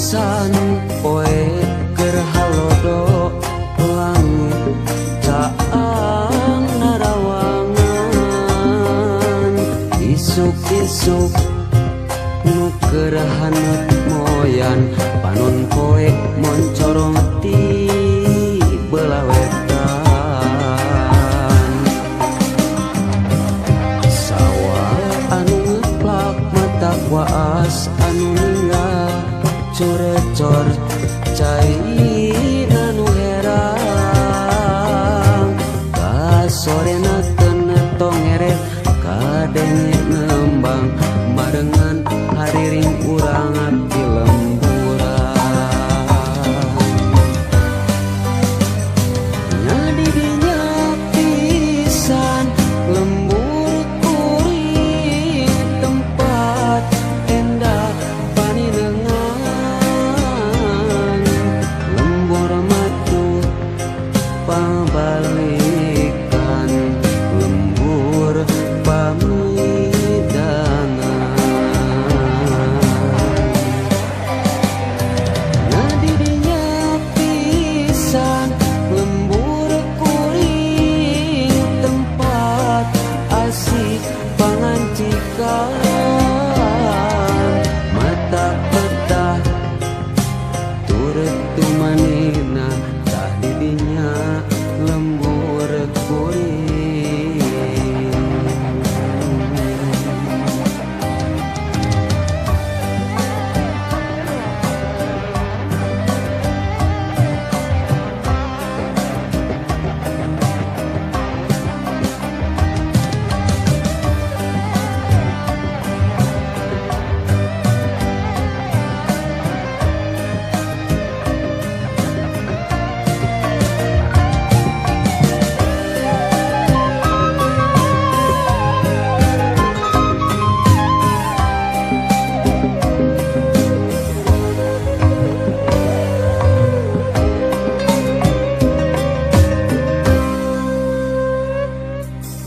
pisan poe keur halodo langit caang narawangan isuk-isuk nu keur haneut moyan panon poe moncorong ti belah wetan sawah anu ngeplak mata waas anu ninggal corecor cairna nu herang kasorena teu netong eret kadenge nembang marengan hariring urang abdi lemburan nyadi dinya pisan lembur kuring tempat endah paninengan lembur matu pabalikan lembur pamidangan nadi dinya pisan lembur kuring tempat asik pangancikan mata petah turut tumanina tah didinya lembur kuring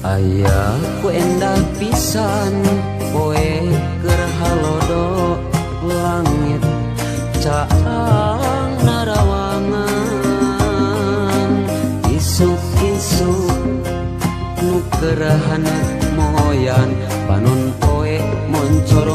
aya ku endah pisan poe keur halodo langit caang narawangan isuk-isuk nu keur haneut moyan panon poe moncor